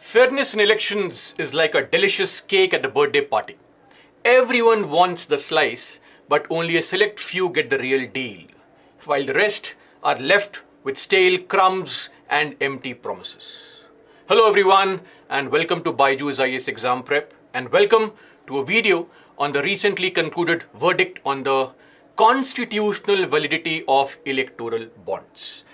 Fairness in elections is like a delicious cake at a birthday party. Everyone wants the slice, but only a select few get the real deal, while the rest are left with stale crumbs and empty promises. Hello everyone, and welcome to Byjus IAS exam prep, and welcome to a video on the recently concluded verdict on the constitutional validity of electoral bonds.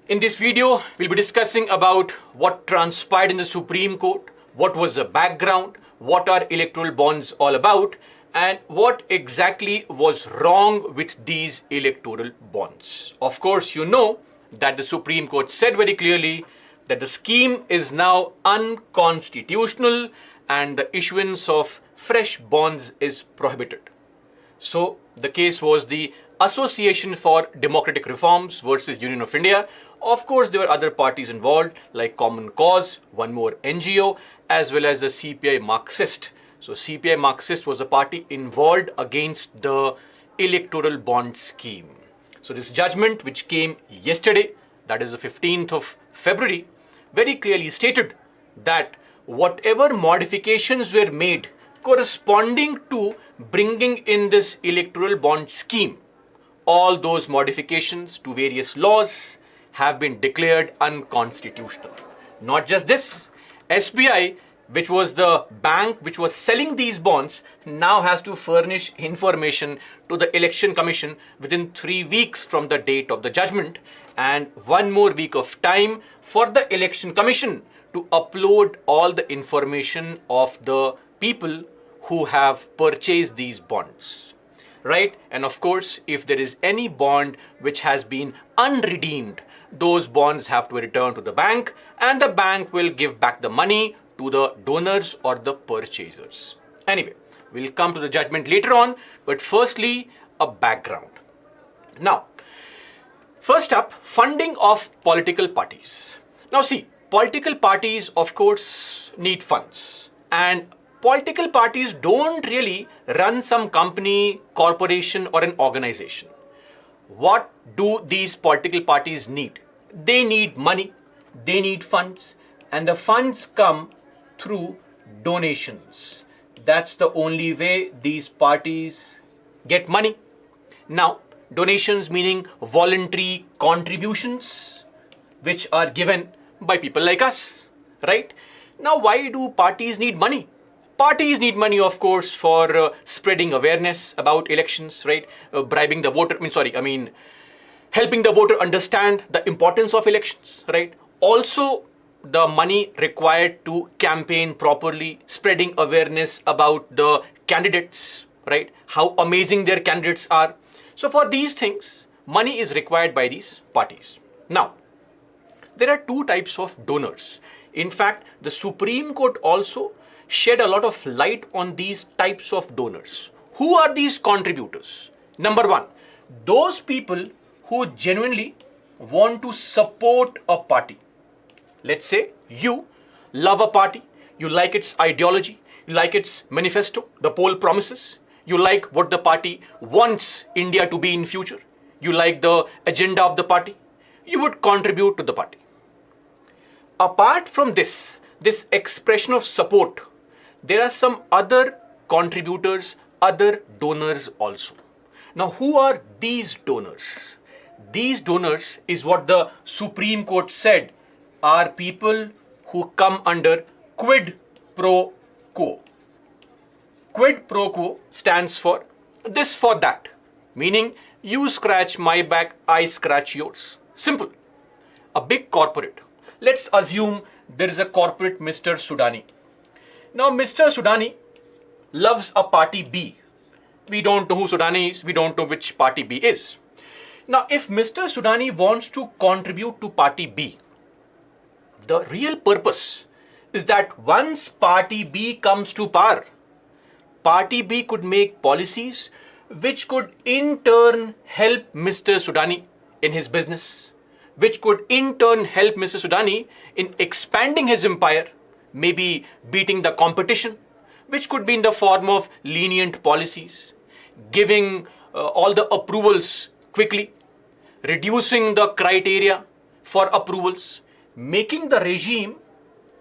In this video, we'll be discussing about what transpired in the Supreme Court, what was the background, what are electoral bonds all about, and what exactly was wrong with these electoral bonds. Of course, you know that the Supreme Court said very clearly that the scheme is now unconstitutional and the issuance of fresh bonds is prohibited. So the case was the Association for Democratic Reforms versus Union of India. Of course, there were other parties involved like Common Cause, one more NGO, as well as the CPI Marxist. So CPI Marxist was the party involved against the Electoral Bond Scheme. So this judgment, which came yesterday, that is the 15th of February, very clearly stated that whatever modifications were made corresponding to bringing in this Electoral Bond Scheme, all those modifications to various laws have been declared unconstitutional. Not just this, SBI, which was the bank which was selling these bonds, now has to furnish information to the Election Commission within 3 weeks from the date of the judgment, and 1 more week of time for the Election Commission to upload all the information of the people who have purchased these bonds. Right? And of course, if there is any bond which has been unredeemed, those bonds have to be returned to the bank, and the bank will give back the money to the donors or the purchasers. Anyway, we'll come to the judgment later on, but firstly, a background. Now, first up, funding of political parties. Now see, political parties, of course, need funds, and political parties don't really run some company, corporation, or an organization. What do these political parties need? They need money, they need funds, and the funds come through donations. That's the only way these parties get money. Now, donations meaning voluntary contributions, which are given by people like us, right? Now, why do parties need money? Parties need money, of course, for spreading awareness about elections, right? Bribing the voter, helping the voter understand the importance of elections, right? Also, the money required to campaign properly, spreading awareness about the candidates, right? How amazing their candidates are. So for these things, money is required by these parties. Now, there are 2 types of donors. In fact, the Supreme Court also shed a lot of light on these types of donors. Who are these contributors? Number 1, those people who genuinely want to support a party. Let's say you love a party, you like its ideology, you like its manifesto, the poll promises, you like what the party wants India to be in future, you like the agenda of the party, you would contribute to the party. Apart from this expression of support, there are some other contributors, other donors also. Now, who are these donors? These donors is what the Supreme Court said are people who come under quid pro quo. Quid pro quo stands for this for that, meaning you scratch my back, I scratch yours. Simple. A big corporate. Let's assume there is a corporate Mr. Sudani. Now, Mr. Sudani loves a party B. We don't know who Sudani is. We don't know which party B is. Now, if Mr. Sudani wants to contribute to party B, the real purpose is that once party B comes to power, party B could make policies which could in turn help Mr. Sudani in his business, which could in turn help Mr. Sudani in expanding his empire, maybe beating the competition, which could be in the form of lenient policies, giving all the approvals quickly, reducing the criteria for approvals, making the regime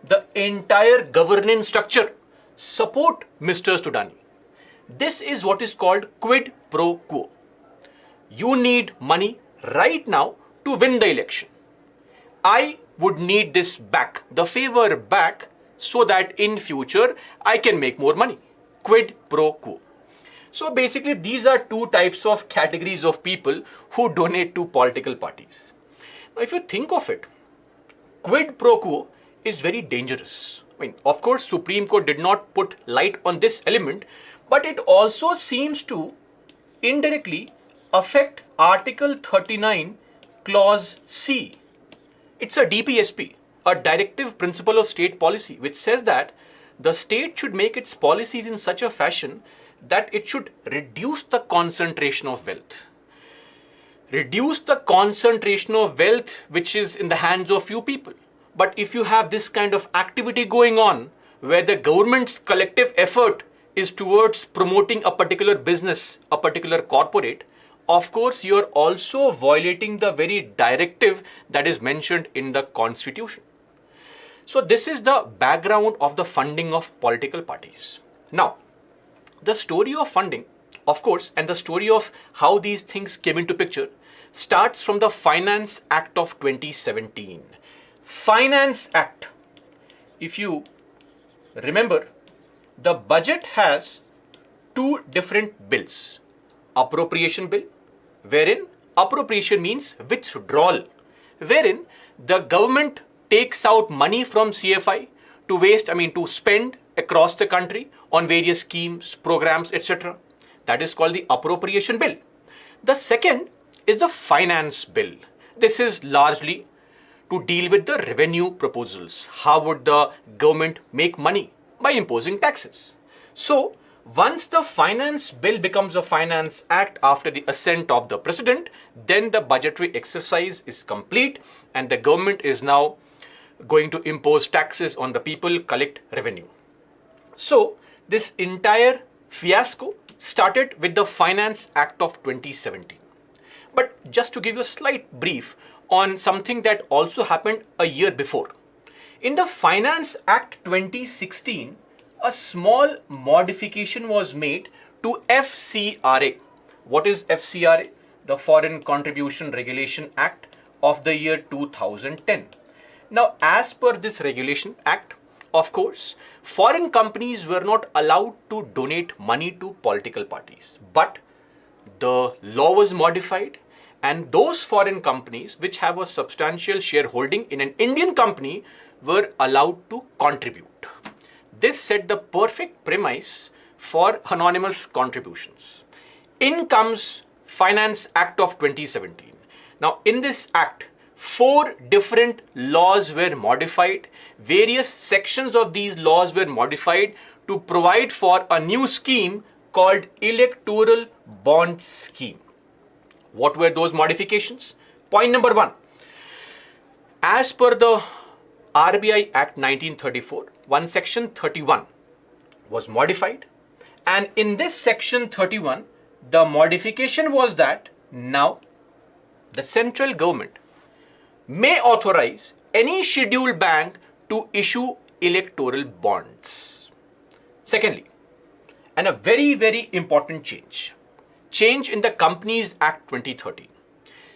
the entire governance structure support Mr. Studani. This is what is called quid pro quo. You need money right now to win the election. I would need this back, the favor back, so that in future I can make more money. Quid pro quo. So basically these are two types of categories of people who donate to political parties. Now if you think of it, quid pro quo is very dangerous. I mean, of course, Supreme Court did not put light on this element, but it also seems to indirectly affect Article 39, Clause C. It's a DPSP, a Directive Principle of State Policy, which says that the state should make its policies in such a fashion that it should reduce the concentration of wealth. Reduce the concentration of wealth which is in the hands of few people. But if you have this kind of activity going on where the government's collective effort is towards promoting a particular business, a particular corporate, of course you're also violating the very directive that is mentioned in the Constitution. So this is the background of the funding of political parties. Now, the story of funding, of course, and the story of how these things came into picture starts from the Finance Act of 2017. Finance Act. If you remember, the budget has two different bills. Appropriation bill, wherein appropriation means withdrawal, wherein the government takes out money from CFI to spend across the country on various schemes, programs, etc. That is called the appropriation bill. The second is the finance bill. This is largely to deal with the revenue proposals. How would the government make money? By imposing taxes. So, once the finance bill becomes a finance act after the assent of the president, then the budgetary exercise is complete and the government is now going to impose taxes on the people, collect revenue. So, this entire fiasco started with the Finance Act of 2017. But just to give you a slight brief on something that also happened a year before. In the Finance Act 2016, a small modification was made to FCRA. What is FCRA? The Foreign Contribution Regulation Act of the year 2010. Now, as per this regulation act, of course, foreign companies were not allowed to donate money to political parties. But the law was modified and those foreign companies which have a substantial shareholding in an Indian company were allowed to contribute. This set the perfect premise for anonymous contributions. In comes Finance Act of 2017. Now, in this act, 4 different laws were modified. Various sections of these laws were modified to provide for a new scheme called Electoral Bond Scheme. What were those modifications? Point number 1. As per the RBI Act 1934, one section 31 was modified, and in this section 31, the modification was that now the central government may authorize any scheduled bank to issue electoral bonds. Secondly, and a very, very important change in the Companies Act 2013.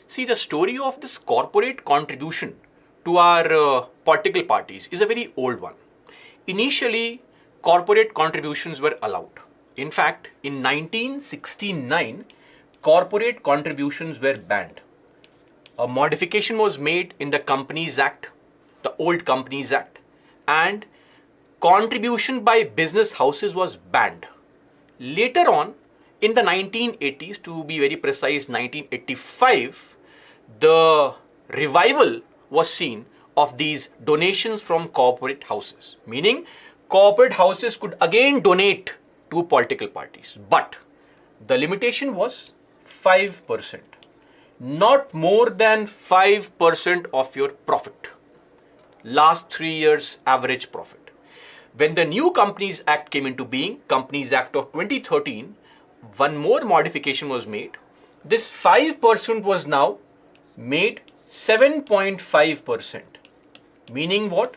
See, the story of this corporate contribution to our political parties is a very old one. Initially, corporate contributions were allowed. In fact, in 1969, corporate contributions were banned. A modification was made in the Companies Act, the old Companies Act, and contribution by business houses was banned. Later on, in the 1980s, to be very precise, 1985, the revival was seen of these donations from corporate houses, meaning corporate houses could again donate to political parties, but the limitation was 5%, not more than 5% of your profit, last 3 years average profit. When the new Companies Act came into being, Companies Act of 2013, one more modification was made. This 5% was now made 7.5%. Meaning what?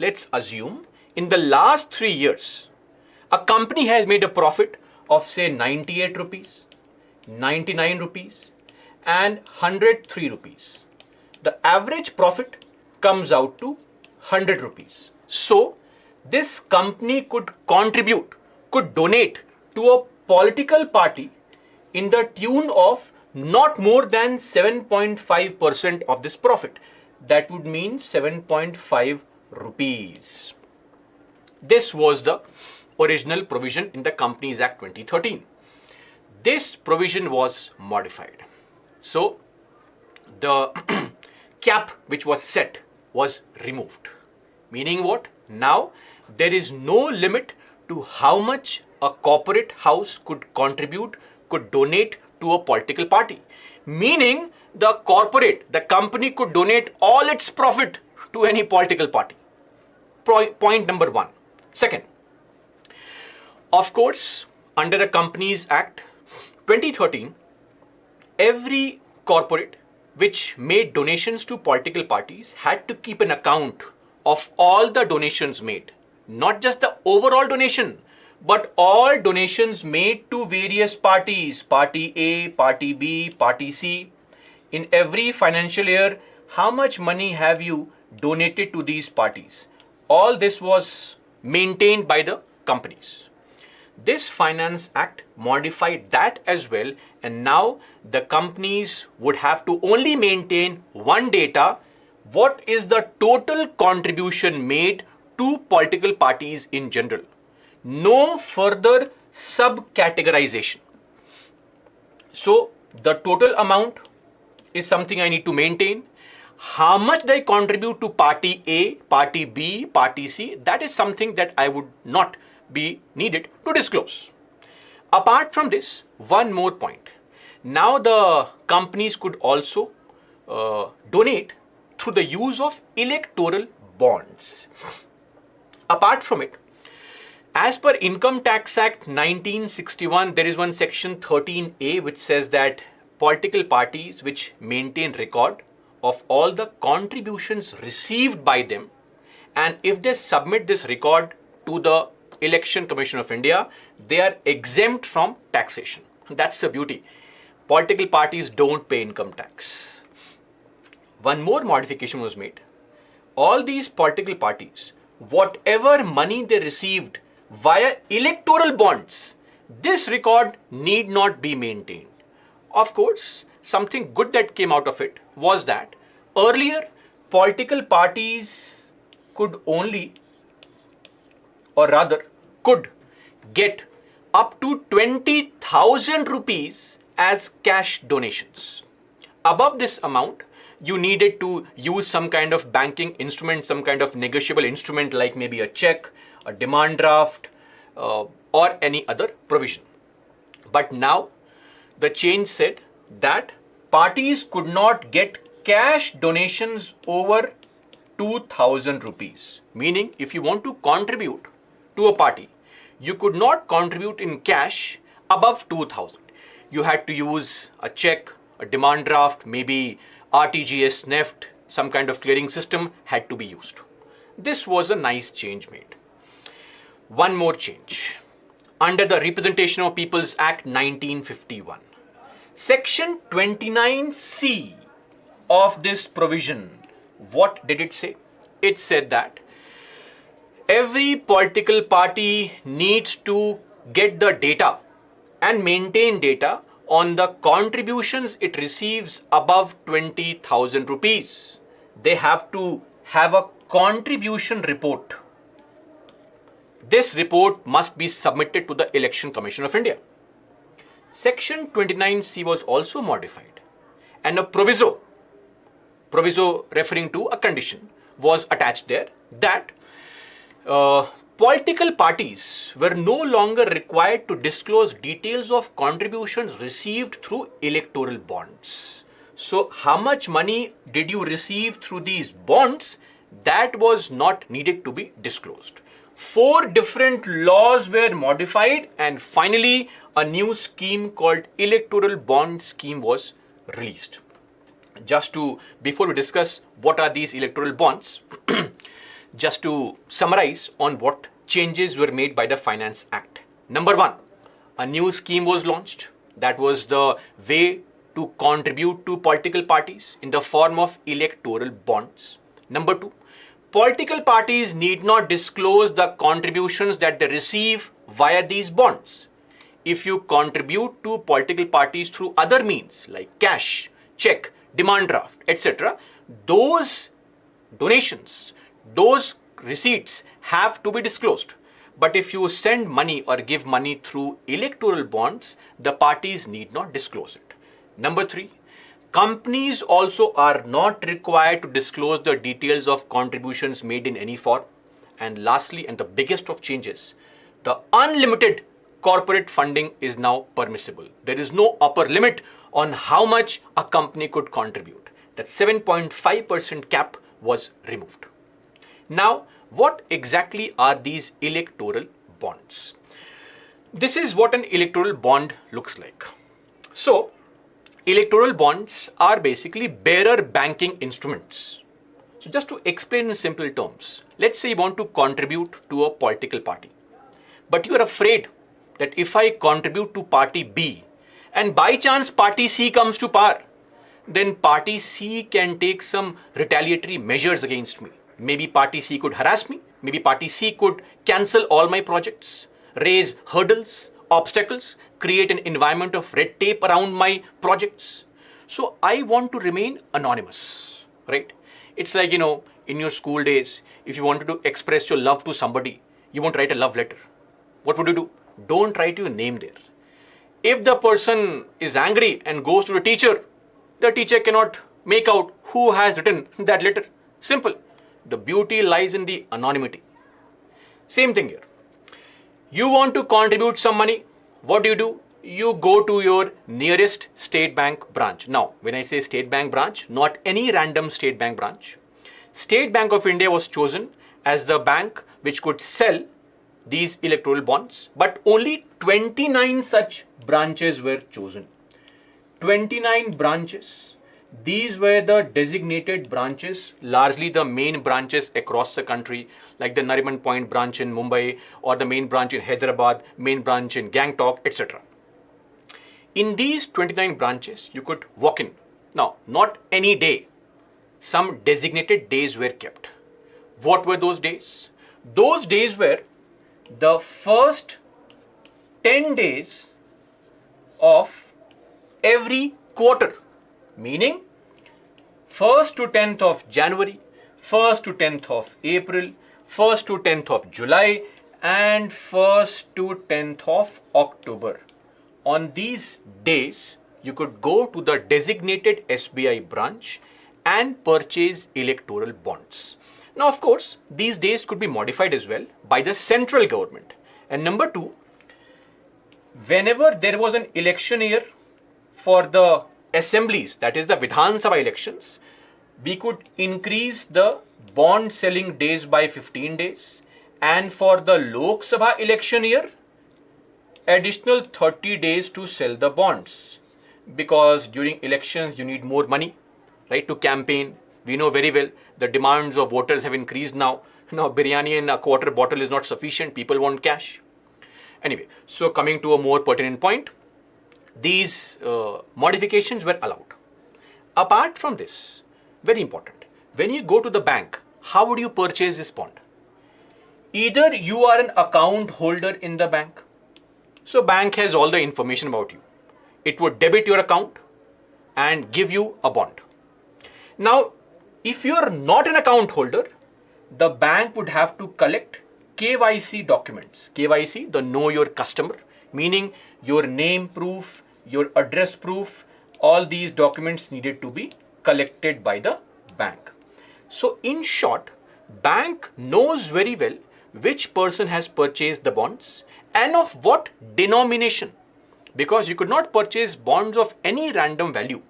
let's assume in the last 3 years, a company has made a profit of say 98 rupees, 99 rupees and 103 rupees. The average profit comes out to 100 rupees. So this company could donate to a political party in the tune of not more than 7.5% of this profit. That would mean 7.5 rupees. This was the original provision in the Companies Act 2013. This provision was modified. So the cap which was set was removed. Meaning what? Now there is no limit to how much a corporate house could donate to a political party. Meaning the company could donate all its profit to any political party. Point number one. Second, of course, under the Companies Act 2013, every corporate which made donations to political parties had to keep an account of all the donations made. Not just the overall donation, but all donations made to various parties, party A, party B, party C. In every financial year, how much money have you donated to these parties? All this was maintained by the companies. This Finance Act modified that as well, and now the companies would have to only maintain one data: what is the total contribution made to political parties in general. No further sub-categorization. So the total amount is something I need to maintain. How much did I contribute to party A, party B, party C? That is something that I would not be needed to disclose. Apart from this, one more point. Now the companies could also donate through the use of electoral bonds. Apart from it, as per Income Tax Act 1961, there is one section 13A which says that political parties which maintain record of all the contributions received by them, and if they submit this record to the Election Commission of India, they are exempt from taxation. That's the beauty. Political parties don't pay income tax. One more modification was made. All these political parties, whatever money they received via electoral bonds, this record need not be maintained. Of course, something good that came out of it was that earlier political parties could get up to 20,000 rupees as cash donations. Above this amount, you needed to use some kind of banking instrument, some kind of negotiable instrument like maybe a check, a demand draft, or any other provision. But now the change said that parties could not get cash donations over 2,000 rupees. Meaning, if you want to contribute to a party, you could not contribute in cash above 2,000. You had to use a check, a demand draft, maybe RTGS, NEFT, some kind of clearing system had to be used. This was a nice change made. One more change. Under the Representation of People's Act 1951, Section 29C of this provision, what did it say? It said that every political party needs to get the data and maintain data on the contributions it receives above 20,000 rupees. They have to have a contribution report. This report must be submitted to the Election Commission of India. Section 29C was also modified, and a proviso referring to a condition was attached there that political parties were no longer required to disclose details of contributions received through electoral bonds. So how much money did you receive through these bonds? That was not needed to be disclosed. 4 different laws were modified, and finally a new scheme called Electoral Bond Scheme was released. Before we discuss what are these electoral bonds, just to summarize on what changes were made by the Finance Act. Number one, a new scheme was launched. That was the way to contribute to political parties in the form of electoral bonds. Number two, political parties need not disclose the contributions that they receive via these bonds. If you contribute to political parties through other means like cash, check, demand draft, etc., those donations, those receipts have to be disclosed. But if you send money or give money through electoral bonds, the parties need not disclose it. Number three, companies also are not required to disclose the details of contributions made in any form. And lastly, and the biggest of changes, the unlimited corporate funding is now permissible. There is no upper limit on how much a company could contribute. That 7.5% cap was removed. Now, what exactly are these electoral bonds? This is what an electoral bond looks like. So, electoral bonds are basically bearer banking instruments. So just to explain in simple terms, let's say you want to contribute to a political party, but you are afraid that if I contribute to party B and by chance party C comes to power, then party C can take some retaliatory measures against me. Maybe party C could harass me, maybe party C could cancel all my projects, raise hurdles, obstacles, create an environment of red tape around my projects. So I want to remain anonymous, right? It's like, in your school days, if you wanted to express your love to somebody, you won't write a love letter. What would you do? Don't write your name there. If the person is angry and goes to the teacher cannot make out who has written that letter. Simple. The beauty lies in the anonymity. Same thing here. You want to contribute some money. What do? You go to your nearest state bank branch. Now, when I say state bank branch, not any random state bank branch. State Bank of India was chosen as the bank which could sell these electoral bonds, but only 29 such branches were chosen. 29 branches. These were the designated branches, largely the main branches across the country, like the Nariman Point branch in Mumbai, or the main branch in Hyderabad, main branch in Gangtok, etc. In these 29 branches, you could walk in. Now, not any day. Some designated days were kept. What were those days? Those days were the first 10 days of every quarter. Meaning 1st to 10th of January, 1st to 10th of April, 1st to 10th of July, and 1st to 10th of October. On these days, you could go to the designated SBI branch and purchase electoral bonds. Now, of course, these days could be modified as well by the central government. And number two, whenever there was an election year for the assemblies, that is the Vidhan Sabha elections, we could increase the bond selling days by 15 days. And for the Lok Sabha election year, additional 30 days to sell the bonds. Because during elections, you need more money, right, to campaign. We know very well the demands of voters have increased now. Now, biryani in a quarter bottle is not sufficient. People want cash. Anyway, so coming to a more pertinent point, these modifications were allowed. Apart from this, very important, when you go to the bank, how would you purchase this bond? Either you are an account holder in the bank. So bank has all the information about you. It would debit your account and give you a bond. Now, if you are not an account holder, the bank would have to collect KYC documents. KYC, the know your customer, meaning your name proof, your address proof, all these documents needed to be collected by the bank. So in short, bank knows very well which person has purchased the bonds and of what denomination, because you could not purchase bonds of any random value.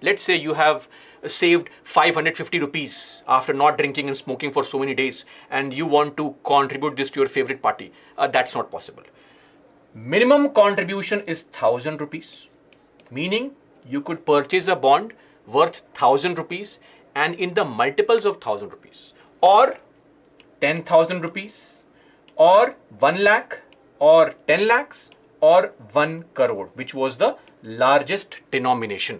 Let's say you have saved 550 rupees after not drinking and smoking for so many days and you want to contribute this to your favorite party. That's not possible. Minimum contribution is 1000 rupees, meaning you could purchase a bond worth 1000 rupees and in the multiples of 1000 rupees. Or 10,000 rupees, or 1 lakh, or 10 lakhs, or 1 crore, which was the largest denomination.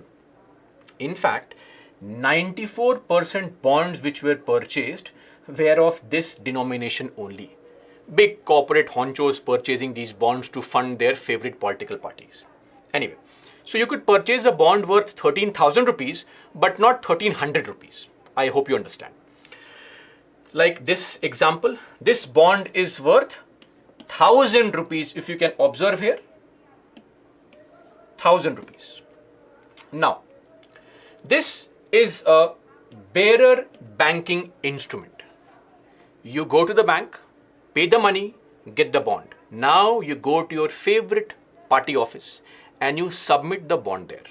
In fact, 94% bonds which were purchased were of this denomination only. Big corporate honchos purchasing these bonds to fund their favorite political parties. Anyway, so you could purchase a bond worth 13,000 rupees, but not 1,300 rupees. I hope you understand. Like this example, this bond is worth 1,000 rupees, if you can observe here, 1,000 rupees. Now, this is a bearer banking instrument. You go to the bank, pay the money, get the bond. Now you go to your favorite party office and you submit the bond there.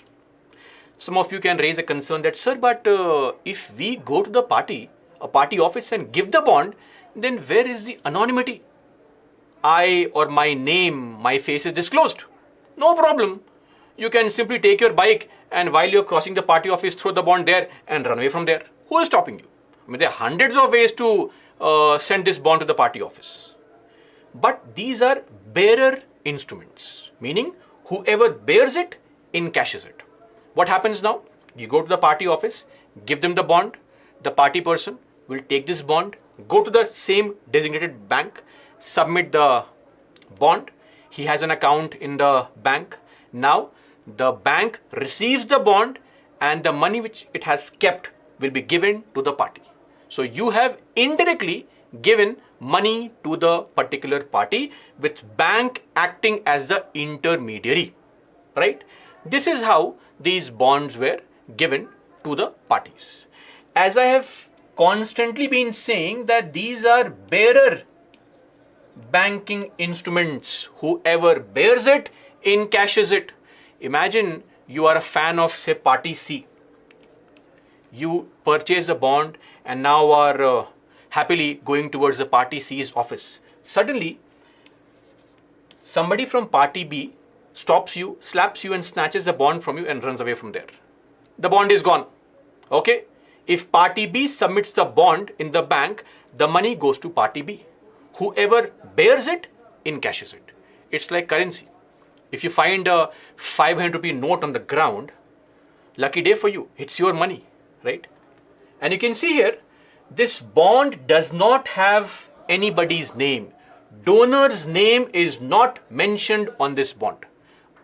Some of you can raise a concern that, sir, but if we go to the party office and give the bond, then where is the anonymity? I or my name, my face is disclosed. No problem. You can simply take your bike and while you're crossing the party office, throw the bond there and run away from there. Who is stopping you? I mean, there are hundreds of ways to send this bond to the party office. But these are bearer instruments, meaning whoever bears it encashes it. What happens now? You go to the party office, give them the bond. The party person will take this bond, go to the same designated bank, submit the bond. He has an account in the bank. Now, the bank receives the bond and the money which it has kept will be given to the party. So you have indirectly given money to the particular party with bank acting as the intermediary, right? This is how these bonds were given to the parties. As I have constantly been saying that these are bearer banking instruments. Whoever bears it encashes it. Imagine you are a fan of, say, party C. You purchase a bond and now are happily going towards the party C's office. Suddenly, somebody from party B stops you, slaps you and snatches the bond from you and runs away from there. The bond is gone. Okay? If party B submits the bond in the bank, the money goes to party B. Whoever bears it encashes it. It's like currency. If you find a 500 rupee note on the ground, lucky day for you. It's your money, right? And you can see here, this bond does not have anybody's name. Donor's name is not mentioned on this bond.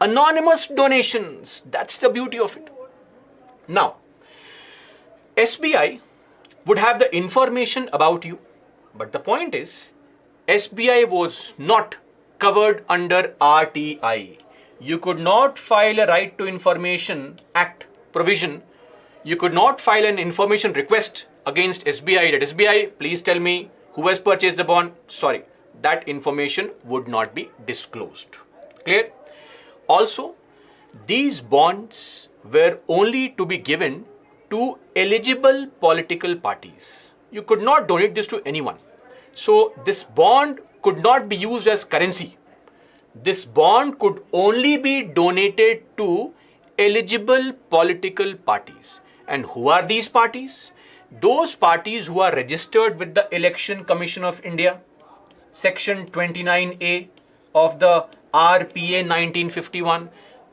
Anonymous donations, that's the beauty of it. Now, SBI would have the information about you, but the point is, SBI was not covered under RTI. You could not file a Right to Information Act provision. You could not file an information request against SBI that SBI, please tell me who has purchased the bond. Sorry, that information would not be disclosed. Clear? Also, these bonds were only to be given to eligible political parties. You could not donate this to anyone. So this bond could not be used as currency. This bond could only be donated to eligible political parties. And who are these parties? Those parties who are registered with the Election Commission of India, Section 29A of the RPA 1951.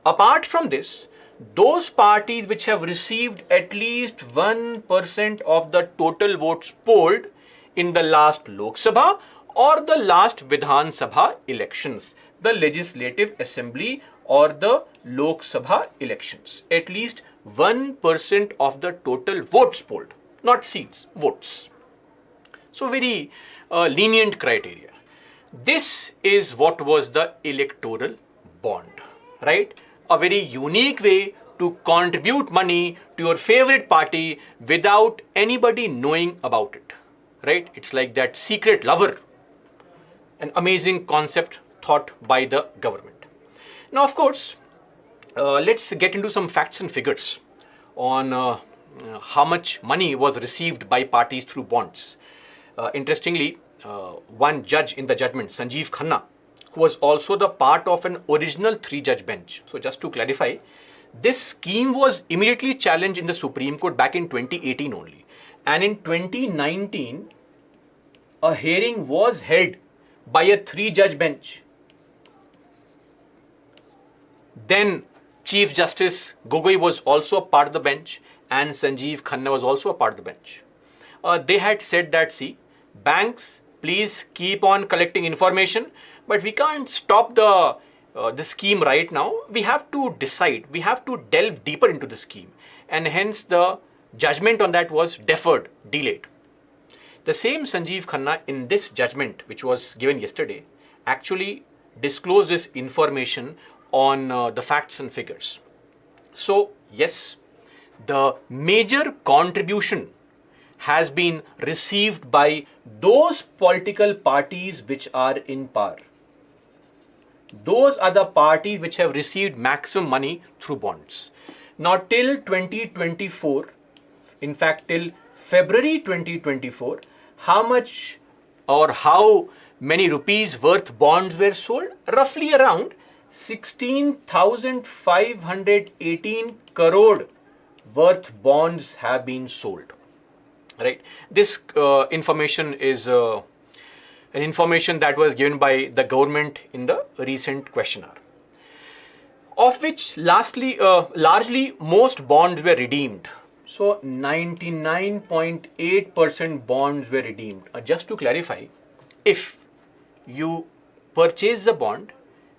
Apart from this, those parties which have received at least 1% of the total votes polled in the last Lok Sabha or the last Vidhan Sabha elections, the Legislative Assembly or the Lok Sabha elections. At least 1% of the total votes polled, not seats, votes. So very lenient criteria. This is what was the electoral bond, right? A very unique way to contribute money to your favorite party without anybody knowing about it, right? It's like that secret lover, an amazing concept thought by the government. Now, of course, let's get into some facts and figures on how much money was received by parties through bonds. Interestingly, one judge in the judgment, Sanjeev Khanna, who was also the part of an original 3-judge bench. So just to clarify, this scheme was immediately challenged in the Supreme Court back in 2018 only. And in 2019, a hearing was held by a 3-judge bench. Then Chief Justice Gogoi was also a part of the bench, and Sanjeev Khanna was also a part of the bench. They had said that, see, banks, please keep on collecting information, but we can't stop the scheme right now. We have to decide, we have to delve deeper into the scheme, and hence the judgment on that was deferred, delayed. The same Sanjeev Khanna in this judgment, which was given yesterday, actually disclosed this information on the facts and figures. So yes, the major contribution has been received by those political parties which are in power. Those are the parties which have received maximum money through bonds. Now till 2024, in fact till February 2024, how much or how many rupees worth bonds were sold? Roughly around 16,518 crore worth bonds have been sold. Right? This information is an information that was given by the government in the recent questionnaire, of which largely most bonds were redeemed. So 99.8% bonds were redeemed. Just to clarify, if you purchase the bond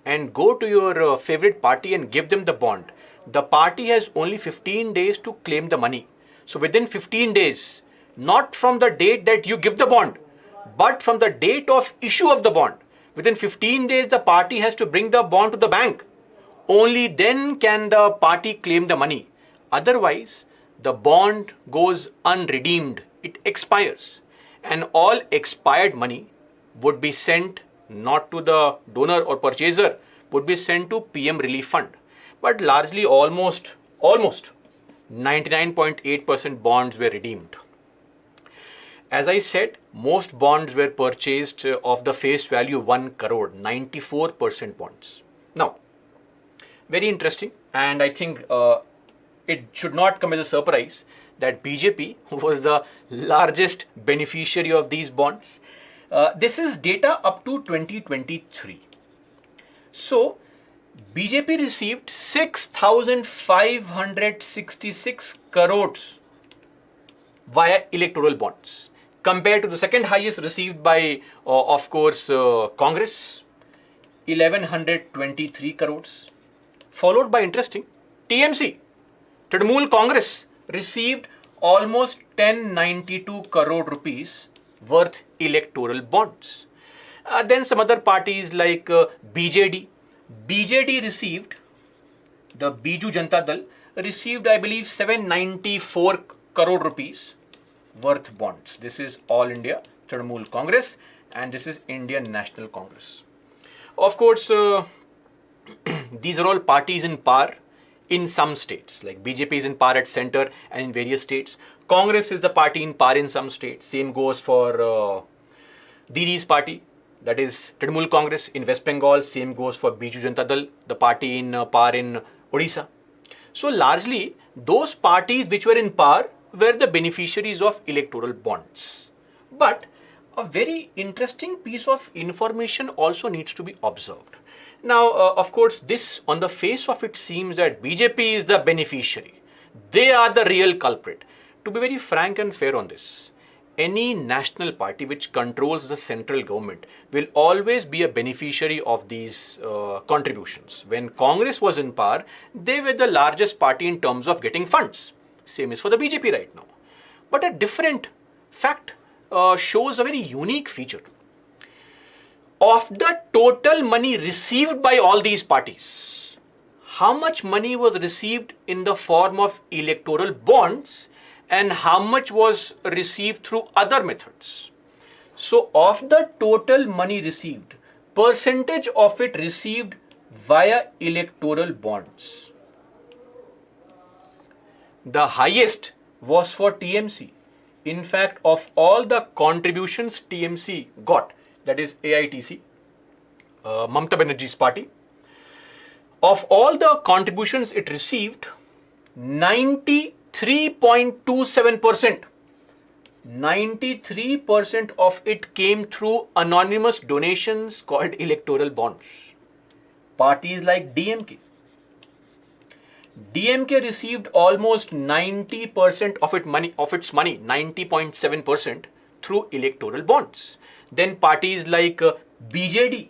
and go to your favorite party and give them the bond, the party has only 15 days to claim the money. So within 15 days, not from the date that you give the bond, but from the date of issue of the bond, within 15 days the party has to bring the bond to the bank. Only then can the party claim the money. Otherwise, the bond goes unredeemed. It expires. And all expired money would be sent not to the donor or purchaser, would be sent to PM Relief Fund. But largely almost 99.8% bonds were redeemed. As I said, most bonds were purchased of the face value 1 crore, 94% bonds. Now, very interesting, and I think it should not come as a surprise that BJP was the largest beneficiary of these bonds. This is data up to 2023. So, BJP received 6,566 crores via electoral bonds, compared to the second highest received by, of course, Congress, 1,123 crores, followed by, interesting, TMC, Trinamool Congress, received almost 1092 crore rupees worth electoral bonds. Then some other parties like BJD received, the Biju Janata Dal received, I believe, 794 crore rupees worth bonds. This is All India Trinamool Congress, and this is Indian National Congress. Of course, these are all parties in power in some states. Like BJP is in power at center and in various states. Congress is the party in power in some states. Same goes for Didi's party, that is Trinamool Congress in West Bengal. Same goes for Biju Janata Dal, the party in power in Odisha. So largely, those parties which were in power were the beneficiaries of electoral bonds. But a very interesting piece of information also needs to be observed. Now, of course, this on the face of it seems that BJP is the beneficiary. They are the real culprit. To be very frank and fair on this, any national party which controls the central government will always be a beneficiary of these contributions. When Congress was in power, they were the largest party in terms of getting funds. Same is for the BJP right now. But a different fact shows a very unique feature. Of the total money received by all these parties, how much money was received in the form of electoral bonds and how much was received through other methods? So, of the total money received, percentage of it received via electoral bonds, the highest was for TMC. In fact, of all the contributions TMC got, that is AITC, Mamata Banerjee's party, of all the contributions it received, 93.27%, 93% of it came through anonymous donations called electoral bonds. Parties like DMK. DMK received almost 90% of its money, 90.7% through electoral bonds. Then parties like BJD,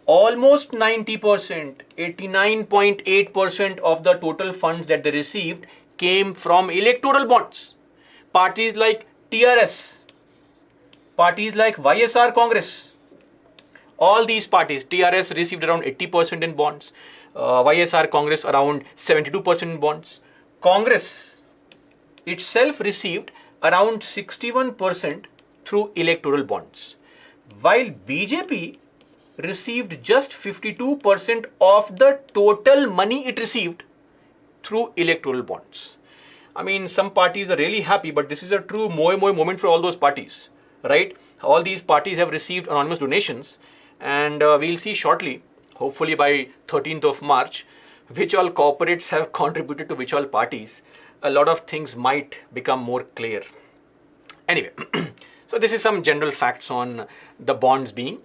almost 90%, 89.8% of the total funds that they received came from electoral bonds. Parties like TRS, parties like YSR Congress, all these parties, TRS received around 80% in bonds, YSR Congress around 72% in bonds. Congress itself received around 61% through electoral bonds, while BJP received just 52% of the total money it received through electoral bonds. I mean, some parties are really happy, but this is a true moi moi moment for all those parties, right? All these parties have received anonymous donations, and we'll see shortly, hopefully by 13th of March, which all corporates have contributed to which all parties. A lot of things might become more clear. Anyway, so this is some general facts on the bonds being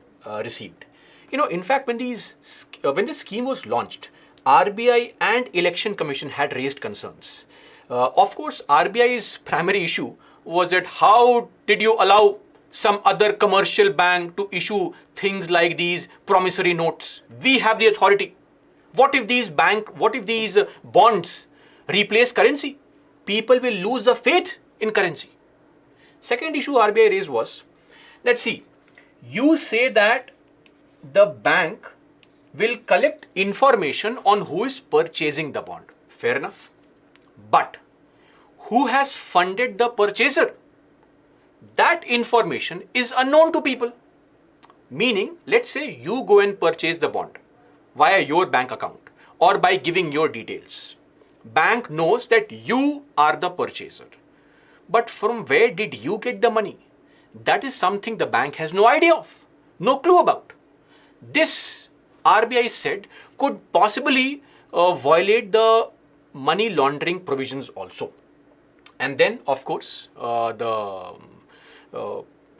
received. You know, in fact, when this scheme was launched, RBI and Election Commission had raised concerns. Of course, RBI's primary issue was that how did you allow some other commercial bank to issue things like these promissory notes? We have the authority. What if these bonds replace currency? People will lose the faith in currency. Second issue RBI raised was, let's see, you say that the bank will collect information on who is purchasing the bond. Fair enough. But who has funded the purchaser? That information is unknown to people. Meaning, let's say you go and purchase the bond via your bank account or by giving your details. Bank knows that you are the purchaser. But from where did you get the money? That is something the bank has no idea of, no clue about. This, RBI said, could possibly violate the money laundering provisions also. And then, of course, the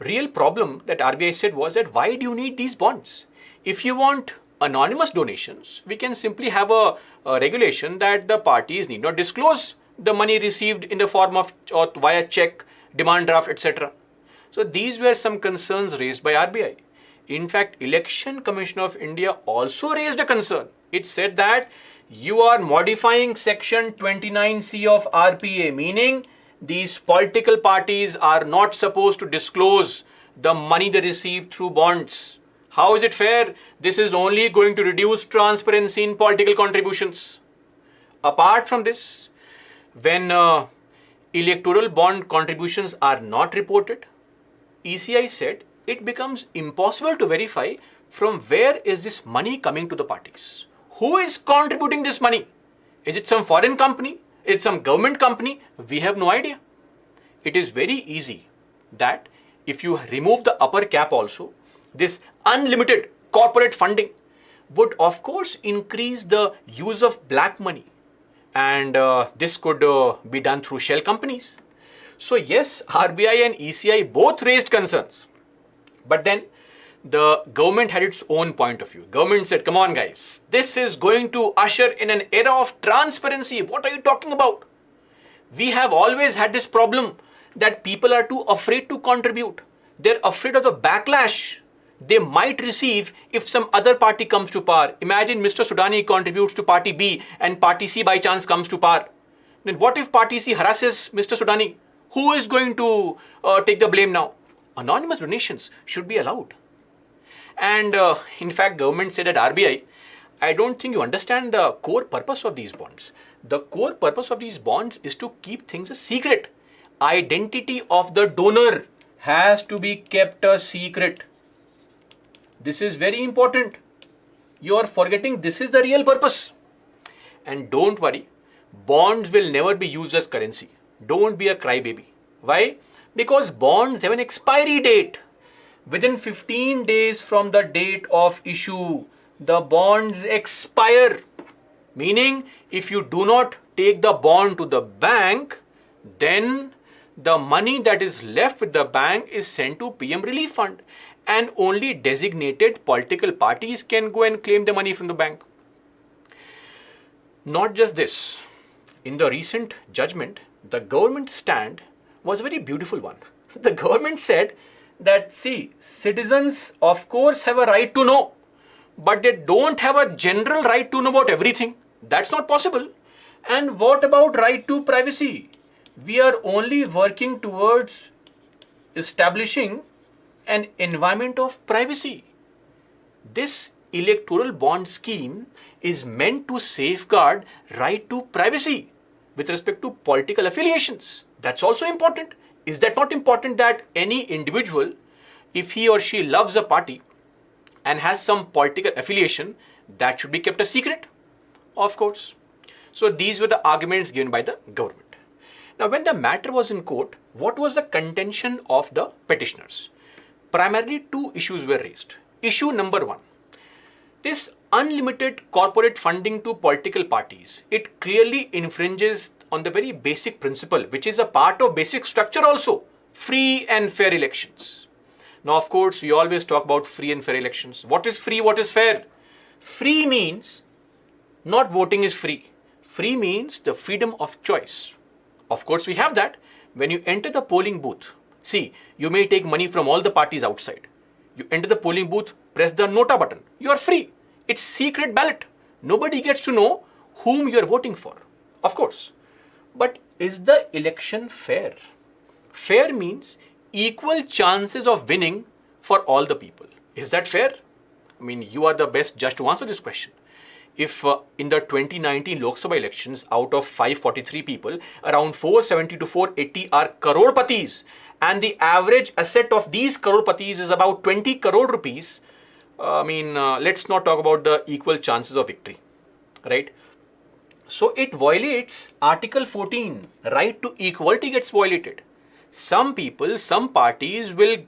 real problem that RBI said was that why do you need these bonds? If you want anonymous donations, we can simply have a regulation that the parties need not disclose the money received in the form of or via check, demand draft, etc. So these were some concerns raised by RBI. In fact, Election Commission of India also raised a concern. It said that you are modifying section 29C of RPA, meaning these political parties are not supposed to disclose the money they receive through bonds. How is it fair? This is only going to reduce transparency in political contributions. Apart from this, when electoral bond contributions are not reported, ECI said it becomes impossible to verify from where is this money coming to the parties. Who is contributing this money? Is it some foreign company? Is it some government company? We have no idea. It is very easy that if you remove the upper cap also, this unlimited corporate funding would of course increase the use of black money, and this could be done through shell companies. So yes, RBI and ECI both raised concerns, but then the government had its own point of view. Government said, come on guys, this is going to usher in an era of transparency. What are you talking about? We have always had this problem that people are too afraid to contribute. They're afraid of the backlash they might receive if some other party comes to power. Imagine Mr. Sudani contributes to party B and party C by chance comes to power. Then what if party C harasses Mr. Sudani? Who is going to take the blame now? Anonymous donations should be allowed. And in fact, government said at RBI, I don't think you understand the core purpose of these bonds. The core purpose of these bonds is to keep things a secret. Identity of the donor has to be kept a secret. This is very important. You are forgetting this is the real purpose. And don't worry, bonds will never be used as currency. Don't be a crybaby. Why? Because bonds have an expiry date. Within 15 days from the date of issue, the bonds expire. Meaning, if you do not take the bond to the bank, then the money that is left with the bank is sent to PM Relief Fund, and only designated political parties can go and claim the money from the bank. Not just this, in the recent judgment, the government stand was a very beautiful one. The government said that, see, citizens of course have a right to know, but they don't have a general right to know about everything. That's not possible. And what about right to privacy? We are only working towards establishing an environment of privacy. This electoral bond scheme is meant to safeguard right to privacy with respect to political affiliations. That's also important. Is that not important that any individual, if he or she loves a party and has some political affiliation, that should be kept a secret? Of course. So these were the arguments given by the government. Now, when the matter was in court, what was the contention of the petitioners? Primarily, two issues were raised. Issue number one, this unlimited corporate funding to political parties, it clearly infringes on the very basic principle, which is a part of basic structure also, free and fair elections. Now, of course, we always talk about free and fair elections. What is free? What is fair? Free means not voting is free. Free means the freedom of choice. Of course, we have that. When you enter the polling booth, see, you may take money from all the parties outside. You enter the polling booth, press the nota button. You are free. It's secret ballot. Nobody gets to know whom you are voting for. Of course. But is the election fair? Fair means equal chances of winning for all the people. Is that fair? I mean, you are the best judge to answer this question. If in the 2019 Lok Sabha elections, out of 543 people, around 470 to 480 are crore-patis, and the average asset of these crore-patis is about 20 crore rupees, let's not talk about the equal chances of victory, right? So it violates Article 14, right to equality gets violated. Some people, some parties will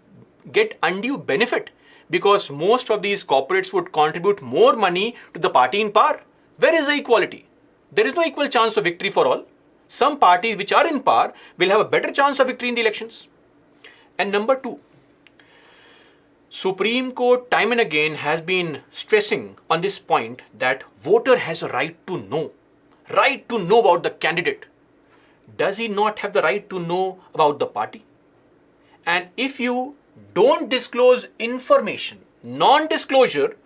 get undue benefit because most of these corporates would contribute more money to the party in power. Where is the equality? There is no equal chance of victory for all. Some parties which are in power will have a better chance of victory in the elections. And number two, Supreme Court time and again has been stressing on this point that voter has a right to know about the candidate. Does he not have the right to know about the party? And if you don't disclose information, non-disclosure,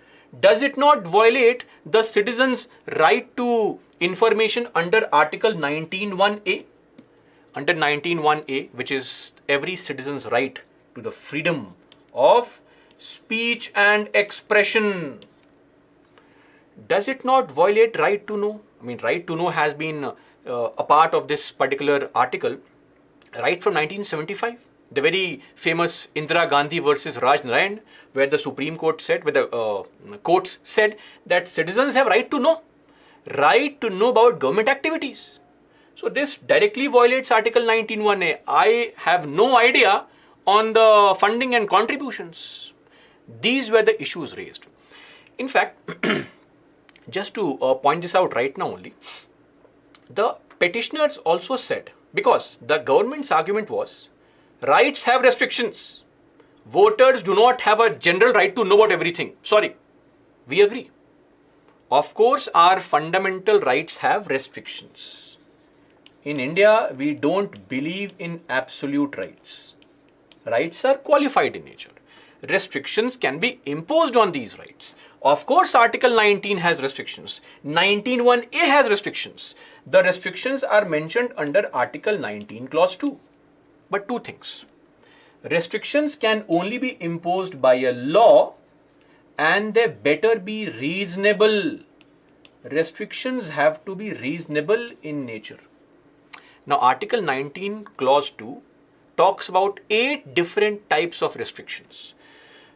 does it not violate the citizen's right to information under Article 19(1)(a)? Under 19(1)(a), which is every citizen's right to the freedom of speech and expression. Does it not violate right to know? I mean, right to know has been a part of this particular article right from 1975. The very famous Indira Gandhi versus Raj Narayan, where the Supreme Court said, where the courts said that citizens have right to know about government activities. So this directly violates Article 19(1)(a). I have no idea on the funding and contributions. These were the issues raised. In fact, just to point this out right now only, the petitioners also said, because the government's argument was, rights have restrictions. Voters do not have a general right to know about everything. Sorry, we agree. Of course, our fundamental rights have restrictions. In India, we don't believe in absolute rights. Rights are qualified in nature. Restrictions can be imposed on these rights. Of course, Article 19 has restrictions. 19(1)(a) has restrictions. The restrictions are mentioned under Article 19, Clause 2. But two things. Restrictions can only be imposed by a law, and they better be reasonable. Restrictions have to be reasonable in nature. Now, Article 19, Clause 2 talks about 8 different types of restrictions.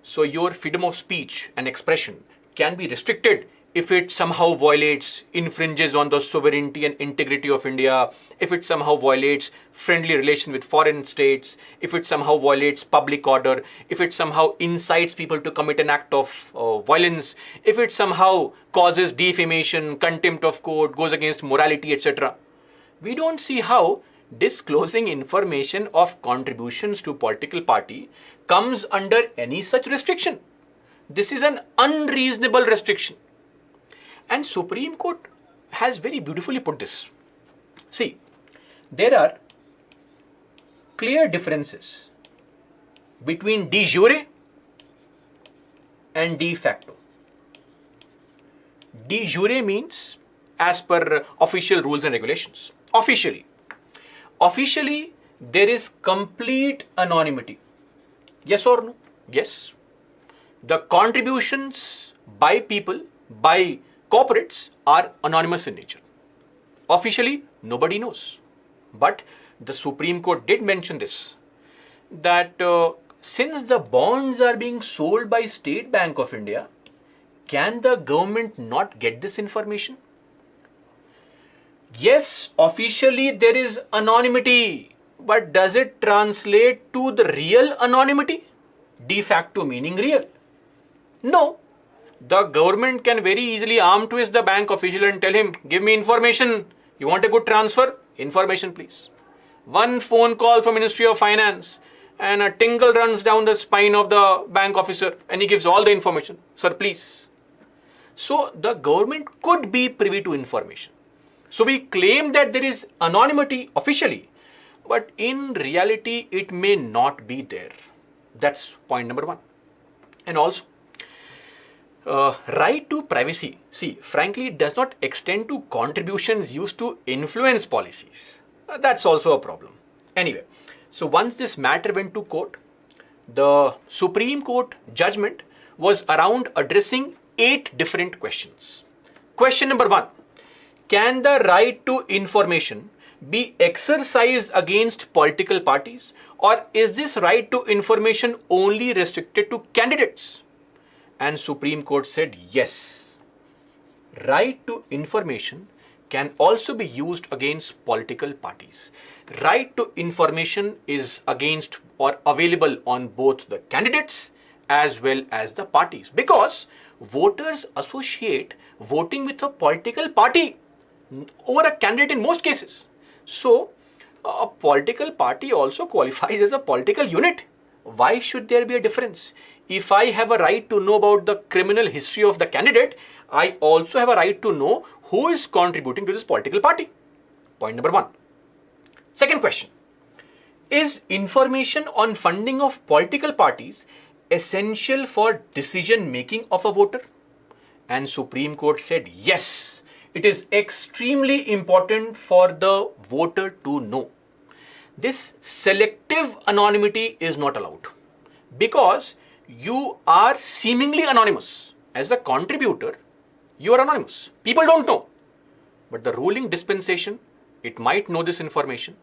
So, your freedom of speech and expression can be restricted if it somehow violates, infringes on the sovereignty and integrity of India, if it somehow violates friendly relations with foreign states, if it somehow violates public order, if it somehow incites people to commit an act of violence, if it somehow causes defamation, contempt of court, goes against morality, etc. We don't see how disclosing information of contributions to political party comes under any such restriction. This is an unreasonable restriction. And Supreme Court has very beautifully put this. See, there are clear differences between de jure and de facto. De jure means as per official rules and regulations. Officially, there is complete anonymity. Yes or no? Yes. The contributions by people, by corporates are anonymous in nature. Officially, nobody knows. But the Supreme Court did mention this, that since the bonds are being sold by State Bank of India, can the government not get this information? Yes, officially there is anonymity, but does it translate to the real anonymity? De facto meaning real? No. The government can very easily arm twist the bank official and tell him, give me information. You want a good transfer? Information please. One phone call from Ministry of Finance and a tingle runs down the spine of the bank officer and he gives all the information. Sir, please. So the government could be privy to information. So we claim that there is anonymity officially, but in reality it may not be there. That's point number one. And also, right to privacy, see, frankly, it does not extend to contributions used to influence policies. That's also a problem. Anyway, so once this matter went to court, the Supreme Court judgment was around addressing 8 different questions. Question number 1, can the right to information be exercised against political parties, or is this right to information only restricted to candidates? And Supreme Court said yes. Right to information can also be used against political parties. Right to information is against or available on both the candidates as well as the parties, because voters associate voting with a political party over a candidate in most cases. So a political party also qualifies as a political unit. Why should there be a difference? If I have a right to know about the criminal history of the candidate, I also have a right to know who is contributing to this political party. Point number 1. Second question, is information on funding of political parties essential for decision making of a voter? And Supreme Court said yes, it is extremely important for the voter to know. This selective anonymity is not allowed, because you are seemingly anonymous. As a contributor, you are anonymous. People don't know. But the ruling dispensation, it might know this information.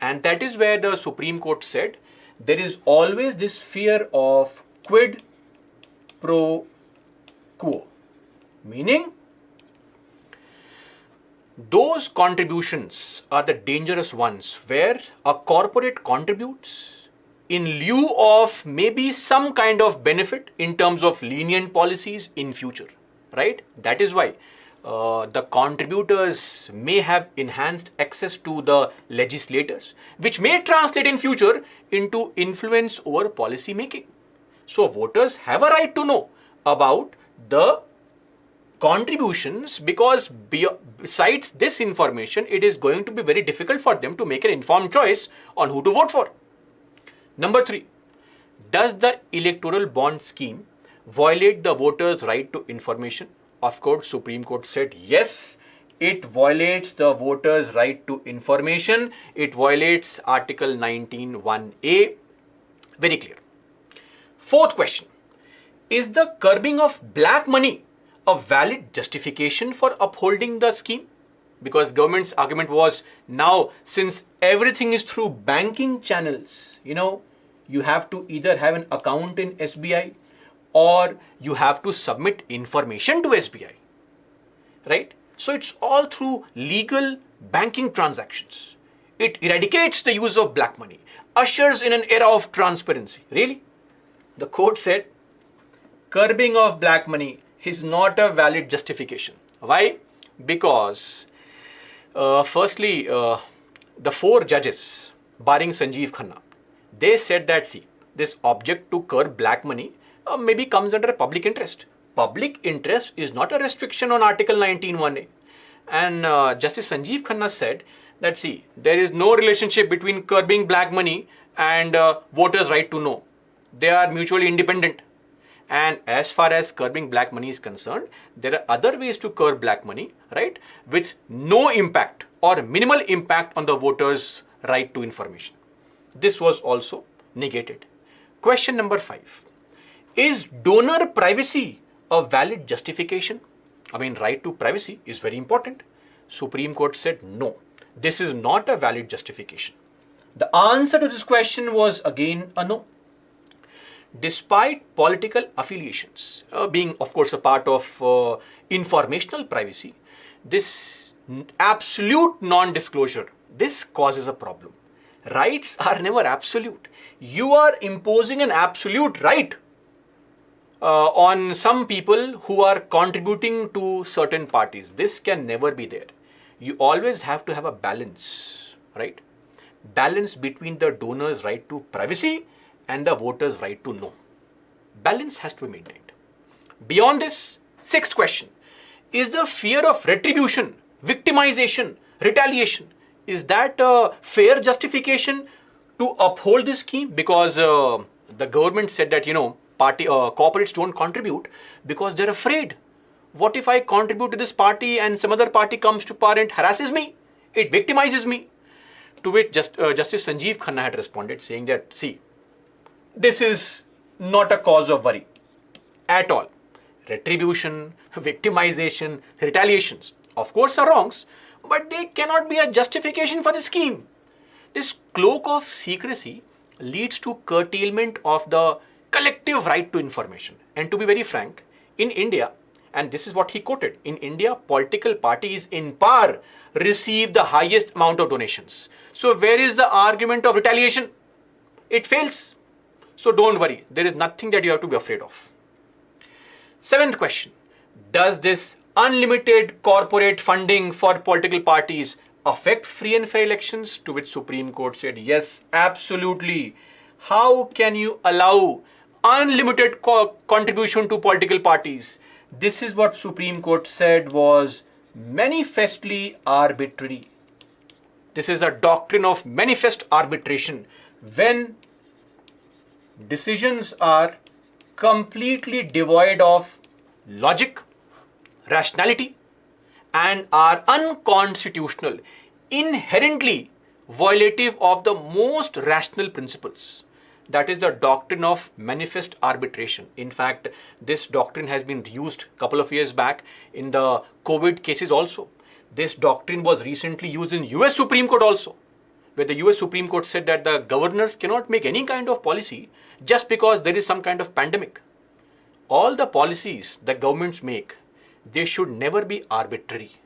And that is where the Supreme Court said there is always this fear of quid pro quo. Meaning, those contributions are the dangerous ones where a corporate contributes in lieu of maybe some kind of benefit in terms of lenient policies in future, right? That is why the contributors may have enhanced access to the legislators, which may translate in future into influence over policy making. So voters have a right to know about the contributions, because besides this information, it is going to be very difficult for them to make an informed choice on who to vote for. Number 3, does the Electoral Bond Scheme violate the voters' right to information? Of course, Supreme Court said yes, it violates the voters' right to information. It violates Article 19(1)(a). Very clear. Fourth question, is the curbing of black money a valid justification for upholding the scheme? Because government's argument was, now since everything is through banking channels, you have to either have an account in SBI or you have to submit information to SBI, right? So it's all through legal banking transactions. It eradicates the use of black money, ushers in an era of transparency. Really? The court said curbing of black money is not a valid justification. Why? Because firstly, the 4 judges, barring Sanjeev Khanna, they said that, see, this object to curb black money maybe comes under public interest. Public interest is not a restriction on Article 19(1)(a). And Justice Sanjeev Khanna said that, see, there is no relationship between curbing black money and voters' right to know. They are mutually independent. And as far as curbing black money is concerned, there are other ways to curb black money, right, with no impact or minimal impact on the voters' right to information. This was also negated. Question number 5. Is donor privacy a valid justification? I mean, right to privacy is very important. Supreme Court said no. This is not a valid justification. The answer to this question was again a no. Despite political affiliations being, of course, a part of informational privacy, this absolute non-disclosure, this causes a problem. Rights are never absolute. You are imposing an absolute right on some people who are contributing to certain parties. This can never be there. You always have to have a balance, right? Balance between the donor's right to privacy and the voter's right to know. Balance has to be maintained. Beyond this, 6th question. Is the fear of retribution, victimization, retaliation, is that a fair justification to uphold this scheme? Because the government said that, corporates don't contribute because they're afraid. What if I contribute to this party and some other party comes to power and harasses me? It victimizes me. To which Justice Sanjeev Khanna had responded saying that, see, this is not a cause of worry at all. Retribution, victimization, retaliations, of course, are wrongs, but they cannot be a justification for the scheme. This cloak of secrecy leads to curtailment of the collective right to information. And to be very frank, in India, and this is what he quoted, in India, political parties in power receive the highest amount of donations. So where is the argument of retaliation? It fails. So don't worry, there is nothing that you have to be afraid of. 7th question. Does this unlimited corporate funding for political parties affect free and fair elections? To which Supreme Court said, yes, absolutely. How can you allow unlimited contribution to political parties? This is what Supreme Court said was manifestly arbitrary. This is a doctrine of manifest arbitration. When decisions are completely devoid of logic, rationality, and are unconstitutional, inherently violative of the most rational principles. That is the doctrine of manifest arbitration. In fact, this doctrine has been used a couple of years back in the COVID cases also. This doctrine was recently used in US Supreme Court also, where the US Supreme Court said that the governors cannot make any kind of policy just because there is some kind of pandemic. All the policies that governments make, they should never be arbitrary.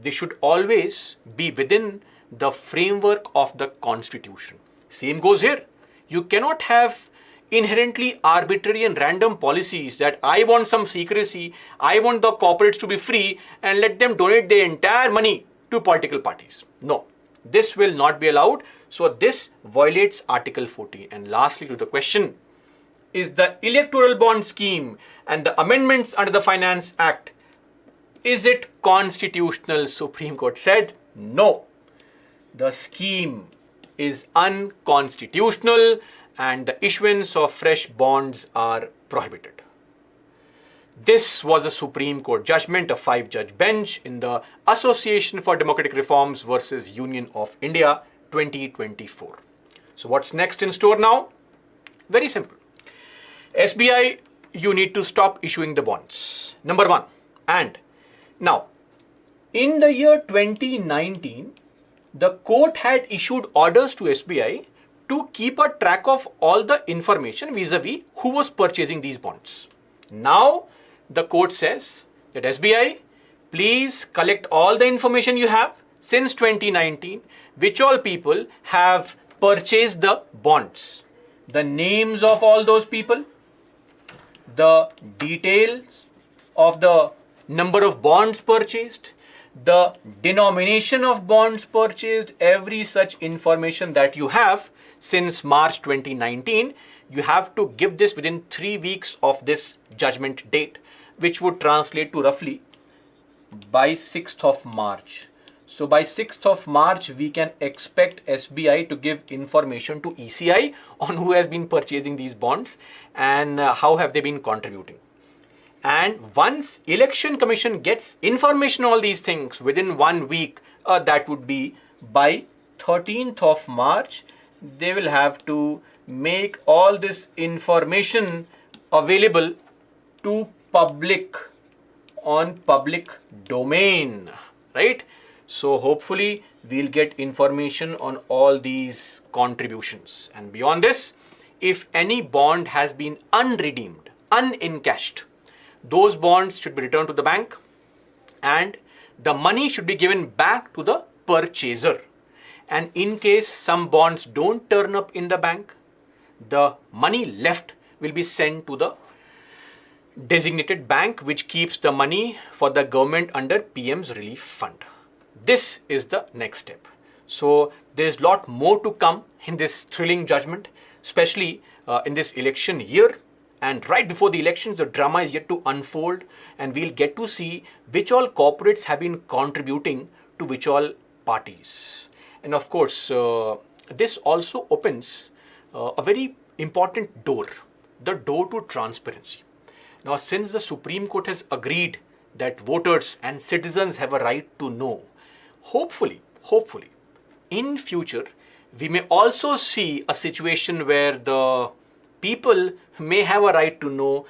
They should always be within the framework of the Constitution. Same goes here. You cannot have inherently arbitrary and random policies that I want some secrecy, I want the corporates to be free and let them donate their entire money to political parties. No, this will not be allowed. So this violates Article 14. And lastly, to the question, is the Electoral Bond Scheme and the amendments under the Finance Act, is it constitutional? Supreme Court said no. The scheme is unconstitutional and the issuance of fresh bonds are prohibited. This was a Supreme Court judgment, a 5-judge bench in the Association for Democratic Reforms versus Union of India 2024. So what's next in store now? Very simple. SBI, you need to stop issuing the bonds. Number 1. And now, in the year 2019, the court had issued orders to SBI to keep a track of all the information vis-a-vis who was purchasing these bonds. Now, the court says that SBI, please collect all the information you have since 2019, which all people have purchased the bonds. The names of all those people, the details of the number of bonds purchased, the denomination of bonds purchased, every such information that you have since March 2019, you have to give this within 3 weeks of this judgment date, which would translate to roughly by 6th of March. So by 6th of March, we can expect SBI to give information to ECI on who has been purchasing these bonds and how have they been contributing. And once Election Commission gets information on all these things within 1 week, that would be by 13th of March, they will have to make all this information available to public on public domain, right? So hopefully we'll get information on all these contributions. And beyond this, if any bond has been unredeemed, unencashed, those bonds should be returned to the bank and the money should be given back to the purchaser. And in case some bonds don't turn up in the bank, the money left will be sent to the designated bank which keeps the money for the government under PM's relief fund. This is the next step. So there's a lot more to come in this thrilling judgment, especially in this election year. And right before the elections, the drama is yet to unfold and we'll get to see which all corporates have been contributing to which all parties. And of course, this also opens a very important door, the door to transparency. Now, since the Supreme Court has agreed that voters and citizens have a right to know, hopefully, in future, we may also see a situation where the people may have a right to know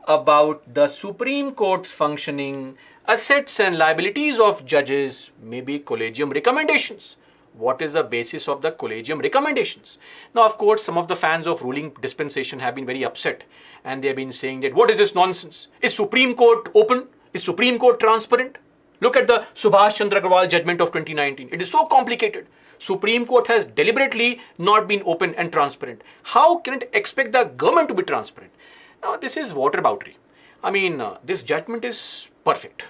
about the Supreme Court's functioning, assets and liabilities of judges, maybe collegium recommendations. What is the basis of the collegium recommendations? Now, of course, some of the fans of ruling dispensation have been very upset and they have been saying that what is this nonsense? Is Supreme Court open? Is Supreme Court transparent? Look at the Subhash Chandra Agarwal judgment of 2019. It is so complicated. Supreme Court has deliberately not been open and transparent. How can it expect the government to be transparent? Now, this is whataboutery. I mean, this judgment is perfect.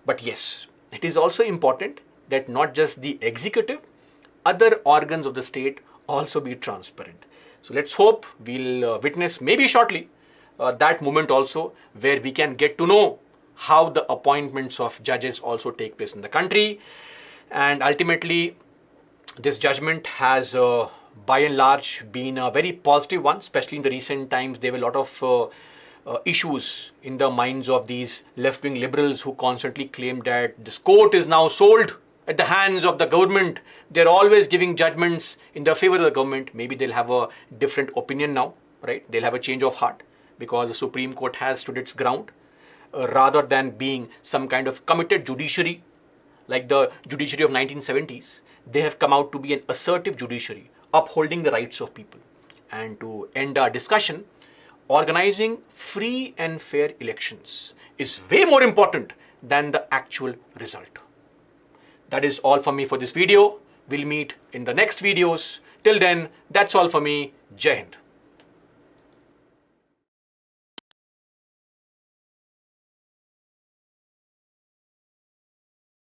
But yes, it is also important that not just the executive, other organs of the state also be transparent. So let's hope we'll witness maybe shortly that moment also where we can get to know how the appointments of judges also take place in the country. And ultimately, this judgment has by and large been a very positive one, especially in the recent times. There were a lot of issues in the minds of these left-wing liberals who constantly claimed that this court is now sold at the hands of the government. They're always giving judgments in the favor of the government. Maybe they'll have a different opinion now, right? They'll have a change of heart because the Supreme Court has stood its ground rather than being some kind of committed judiciary like the judiciary of 1970s. They have come out to be an assertive judiciary, upholding the rights of people. And to end our discussion, organizing free and fair elections is way more important than the actual result. That is all for me for this video. We'll meet in the next videos. Till then, that's all for me. Jai Hind.